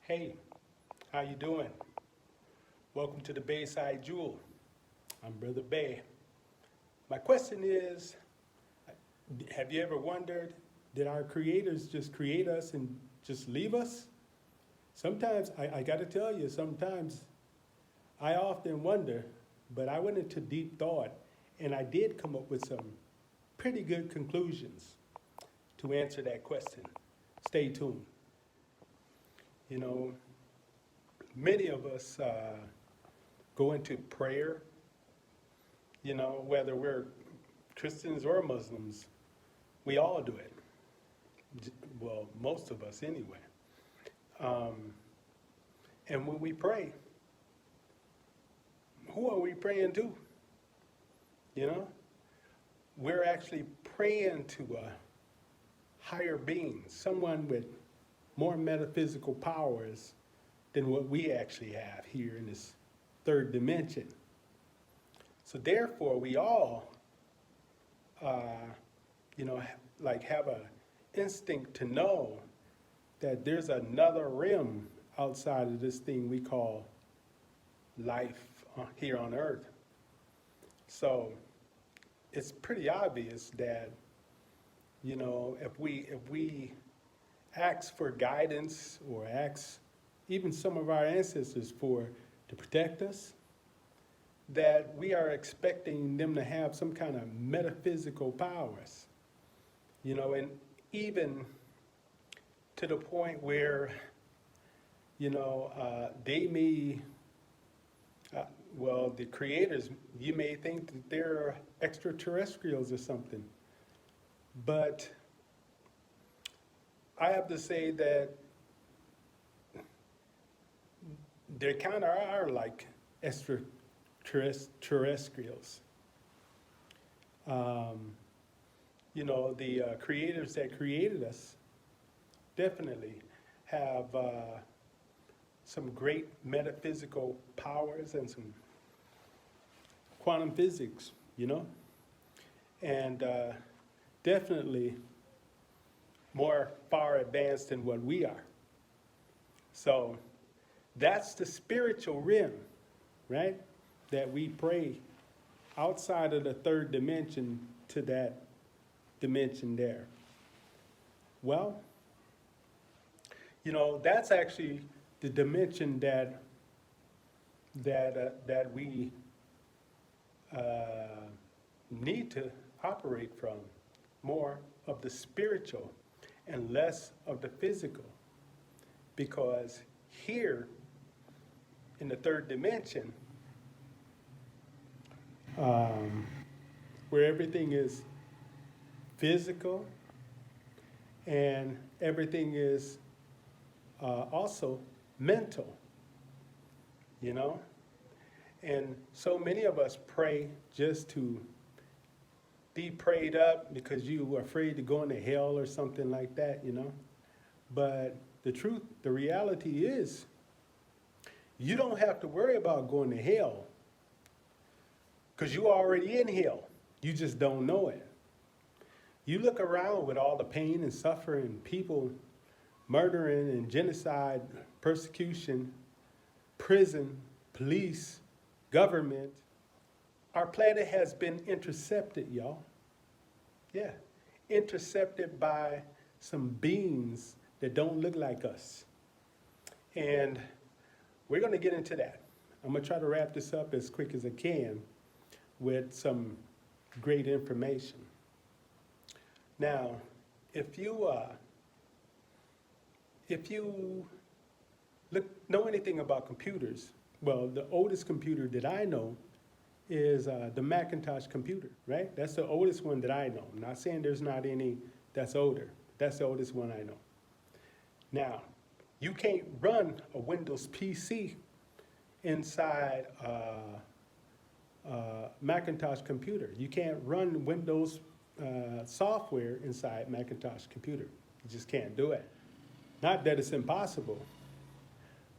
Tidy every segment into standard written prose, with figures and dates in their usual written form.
Hey, how you doing? Welcome to the Bayside Jewel. I'm Brother Bay. My question is, have you ever wondered, did our creators just create us and just leave us? Sometimes, I got to tell you, sometimes I often wonder, but I went into deep thought and I did come up with some pretty good conclusions to answer that question. Stay tuned. You know, many of us go into prayer, whether we're Christians or Muslims, we all do it. Well, most of us anyway. Um, and when we pray, who are we praying to? You know, we're actually praying to a higher being, someone with more metaphysical powers than what we actually have here in this third dimension. So therefore, we all, have an instinct to know that there's another realm outside of this thing we call life here on Earth. So it's pretty obvious that, if we ask for guidance or ask even some of our ancestors to protect us, that we are expecting them to have some kind of metaphysical powers, and even to the point where, they may, the creators, you may think that they're extraterrestrials or something. But I have to say that they kind of are like extraterrestrials. The creators that created us definitely have some great metaphysical powers and some quantum physics, and definitely more far advanced than what we are. So that's the spiritual realm, right? That we pray outside of the third dimension to that dimension there. Well, that's actually the dimension that we need to operate from, more of the spiritual and less of the physical. Because here in the third dimension, where everything is physical and everything is also mental, and so many of us pray just to be prayed up because you were afraid to go into hell or something like that, But the reality is, you don't have to worry about going to hell because you're already in hell. You just don't know it. You look around with all the pain and suffering, people murdering and genocide, persecution, prison, police, government. Our planet has been intercepted, y'all. Yeah, intercepted by some beings that don't look like us. And we're going to get into that. I'm going to try to wrap this up as quick as I can with some great information. Now, if you know anything about computers, well, the oldest computer that I know is the Macintosh computer, right? That's the oldest one that I know. I'm not saying there's not any that's older. That's the oldest one I know. Now, you can't run a Windows PC inside a Macintosh computer. You can't run Windows software inside Macintosh computer. You just can't do it. Not that it's impossible,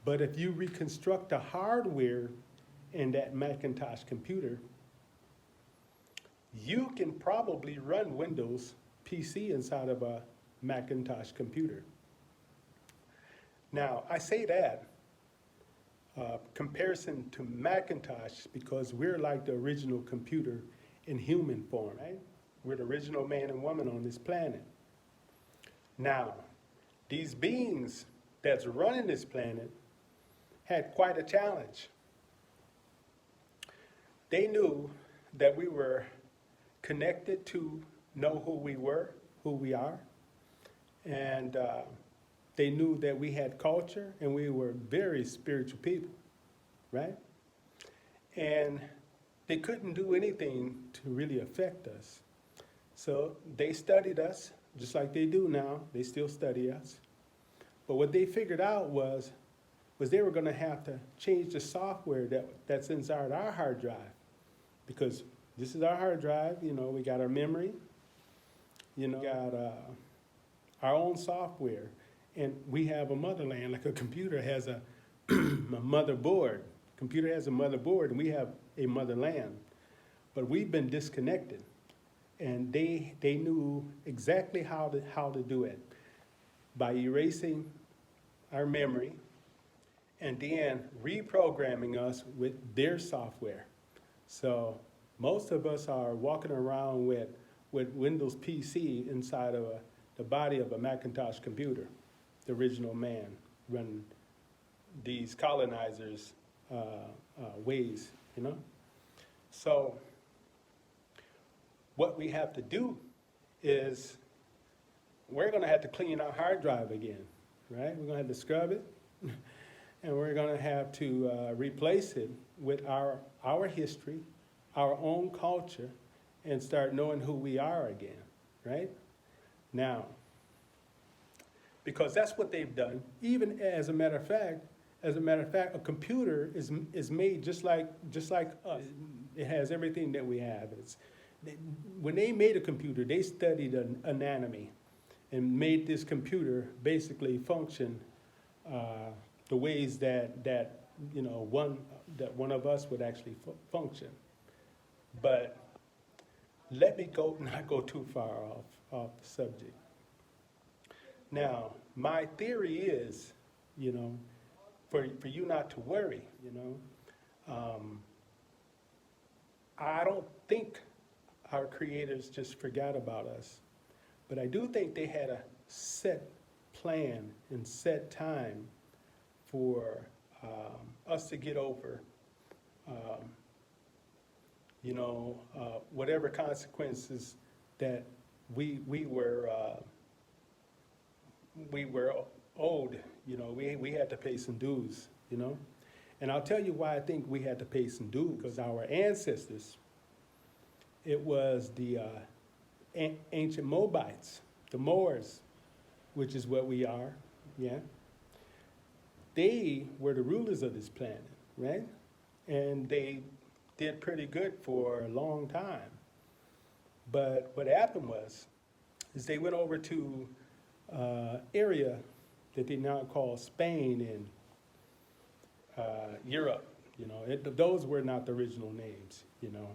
but if you reconstruct the hardware in that Macintosh computer, you can probably run Windows PC inside of a Macintosh computer. Now, I say that comparison to Macintosh because we're like the original computer in human form, right? We're the original man and woman on this planet. Now, these beings that's running this planet had quite a challenge. They knew that we were connected to know who we were, who we are, and they knew that we had culture and we were very spiritual people, right? And they couldn't do anything to really affect us. So they studied us, just like they do now. They still study us. But what they figured out was they were going to have to change the software that's inside our hard drive. Because this is our hard drive, you know, we got our memory, you know, got our own software. And we have a motherland, like a computer has a motherboard. Computer has a motherboard, and we have a motherland. But we've been disconnected. And they knew exactly how to do it by erasing our memory and then reprogramming us with their software. So most of us are walking around with Windows PC inside of the body of a Macintosh computer, the original man running these colonizers' ways, you know? So what we have to do is we're going to have to clean our hard drive again, right? We're going to have to scrub it, and we're going to have to replace it with our history, our own culture, and start knowing who we are again, right? Now, because that's what they've done. Even as a matter of fact, a computer is made just like us. It has everything that we have. When they made a computer, they studied anatomy and made this computer basically function the ways that you know one of us would actually function. But let me not go too far off the subject. Now, my theory is, you know, for you not to worry, you know, I don't think our creators just forgot about us, but I do think they had a set plan and set time for us to get over, you know, whatever consequences that we were owed. You know, we had to pay some dues, you know. And I'll tell you why I think we had to pay some dues, because our ancestors, it was the ancient Moabites, the Moors, which is what we are, yeah. They were the rulers of this planet, right? And they did pretty good for a long time. But what happened is they went over to area that they now call Spain and Europe. You know, those were not the original names, you know.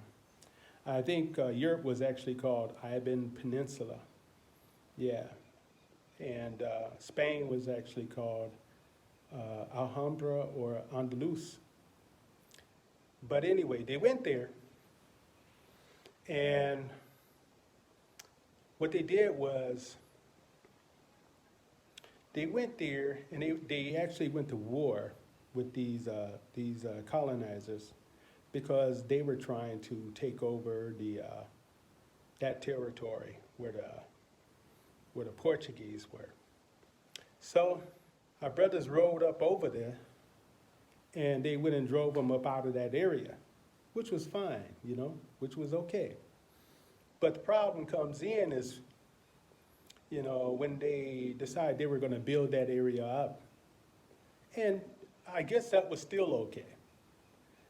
I think Europe was actually called Iberian Peninsula. Yeah. And Spain was actually called Alhambra or Andalus. But anyway, they went there, and what they did was they went there and they actually went to war with these colonizers, because they were trying to take over that territory where the Portuguese were. So our brothers rode up over there, and they went and drove them up out of that area, which was fine, you know, which was okay. But the problem comes in is, you know, when they decided they were going to build that area up, and I guess that was still okay.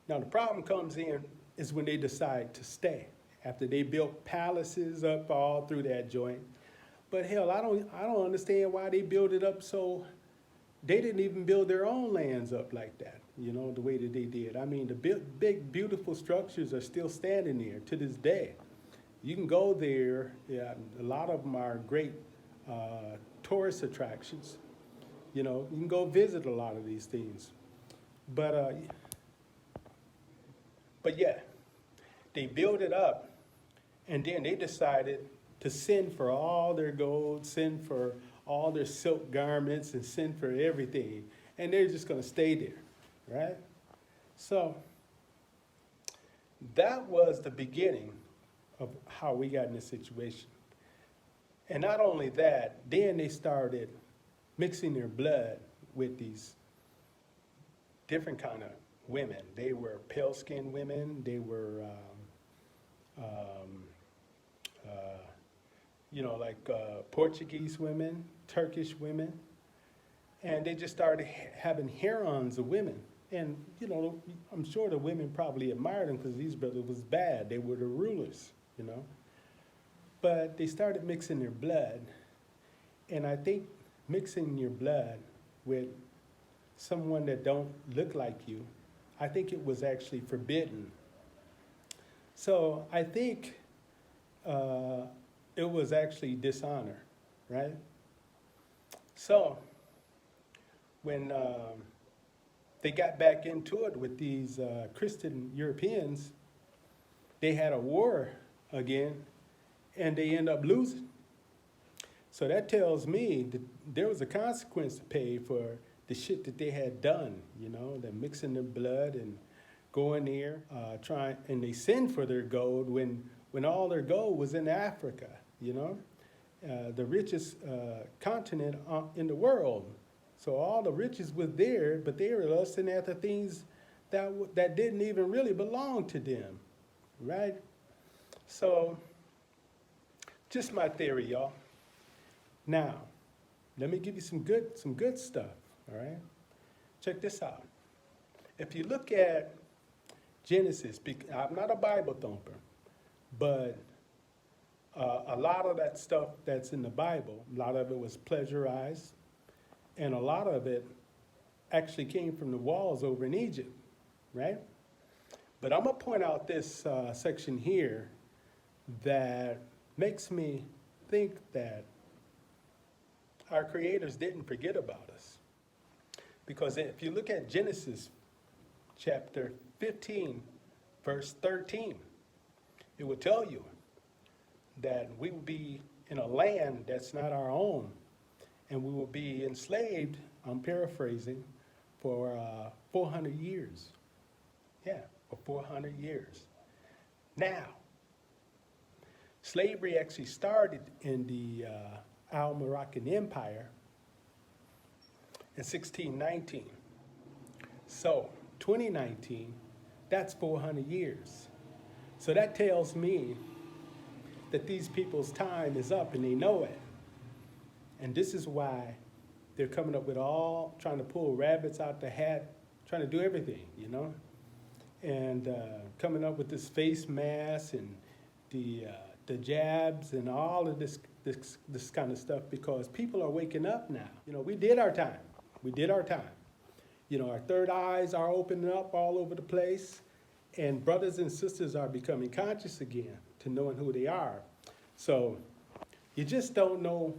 Now the problem comes in is when they decide to stay, after they built palaces up all through that joint. But hell, I don't understand why they built it up so they didn't even build their own lands up like that, you know, the way that they did. I mean, the big, beautiful structures are still standing there to this day. You can go there. Yeah, a lot of them are great tourist attractions, You know, you can go visit a lot of these things. But, but yeah, they built it up, and then they decided to send for all their gold, send for all their silk garments, and send for everything. And they're just going to stay there, right? So that was the beginning of how we got in this situation. And not only that, then they started mixing their blood with these different kind of women. They were pale-skinned women. They were, Portuguese women, Turkish women. And they just started having harems of women. And, you know, I'm sure the women probably admired them because these brothers was bad. They were the rulers, you know. But they started mixing their blood. And I think mixing your blood with someone that don't look like you, I think it was actually forbidden. So I think it was actually dishonor, right? So when they got back into it with these Christian Europeans, they had a war again, and they end up losing. So that tells me that there was a consequence to pay for the shit that they had done, you know, the mixing their blood and going there, and they send for their gold when all their gold was in Africa, you know, the richest continent in the world. So all the riches was there, but they were lusting after things that didn't even really belong to them, right? So, just my theory, y'all. Now, let me give you some good stuff, all right? Check this out. If you look at Genesis, I'm not a Bible thumper, but a lot of that stuff that's in the Bible, a lot of it was plagiarized, and a lot of it actually came from the walls over in Egypt, right? But I'm going to point out this section here that makes me think that our creators didn't forget about us. Because if you look at Genesis chapter 15, verse 13, it will tell you that we will be in a land that's not our own, and we will be enslaved, I'm paraphrasing, for 400 years. Yeah, for 400 years. Now, slavery actually started in the Al-Moroccan Empire in 1619. So, 2019, that's 400 years. So that tells me that these people's time is up and they know it. And this is why they're coming up with trying to pull rabbits out the hat, trying to do everything, you know? And coming up with this face mask and the jabs and all of this kind of stuff, because people are waking up now. You know, we did our time. We did our time. You know, our third eyes are opening up all over the place, and brothers and sisters are becoming conscious again to knowing who they are. So you just don't know,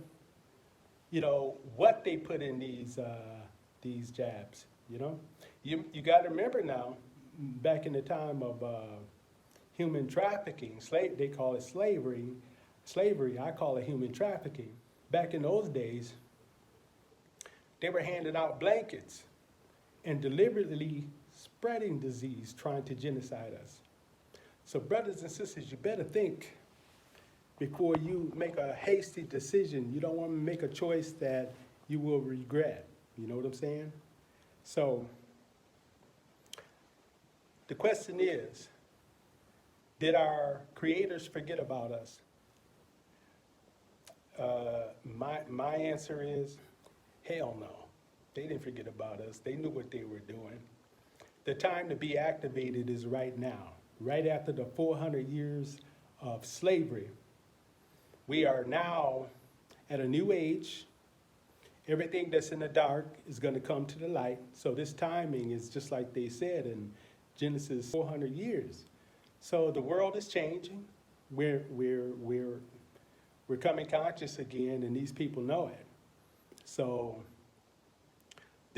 you know, what they put in these jabs, you know? You got to remember now, back in the time of human trafficking, they call it slavery, I call it human trafficking. Back in those days, they were handing out blankets and deliberately spreading disease, trying to genocide us. So brothers and sisters, you better think before you make a hasty decision. You don't want to make a choice that you will regret. You know what I'm saying? So the question is, did our creators forget about us? My answer is, hell no. They didn't forget about us. They knew what they were doing. The time to be activated is right now, right after the 400 years of slavery. We are now at a new age. Everything that's in the dark is going to come to the light. So this timing is just like they said in Genesis, 400 years. So the world is changing. We're coming conscious again, and these people know it. So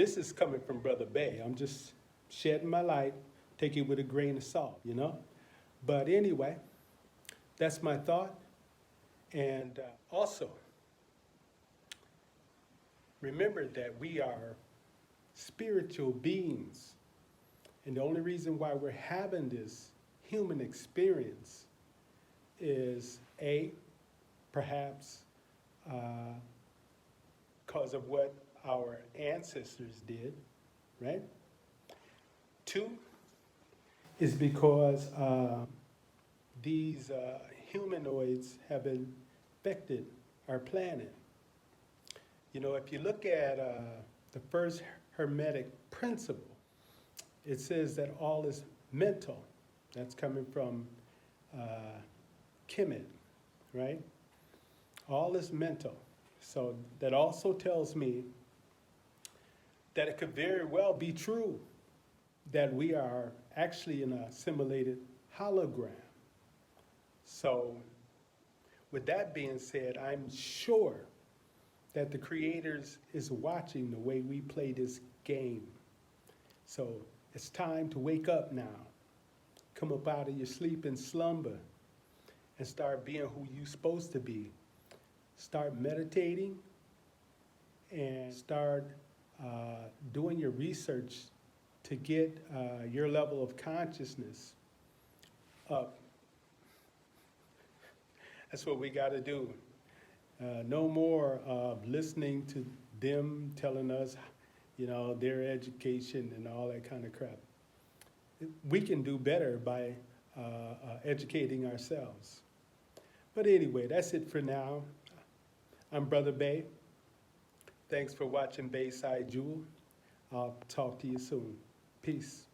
this is coming from Brother Bay. I'm just shedding my light, take it with a grain of salt, you know? But anyway, that's my thought. And also, remember that we are spiritual beings. And the only reason why we're having this human experience is perhaps because of what our ancestors did, right? 2 is because these humanoids have infected our planet. You know, if you look at the first Hermetic principle, it says that all is mental. That's coming from Kemet, right? All is mental. So that also tells me that it could very well be true that we are actually in a simulated hologram. So with that being said, I'm sure that the creators is watching the way we play this game. So it's time to wake up now. Come up out of your sleep and slumber and start being who you're supposed to be. Start meditating and start doing your research to get your level of consciousness up. That's what we got to do. No more listening to them telling us, you know, their education and all that kind of crap. We can do better by educating ourselves. But anyway, that's it for now. I'm Brother Bay. Thanks for watching Bayside Jewel. I'll talk to you soon. Peace.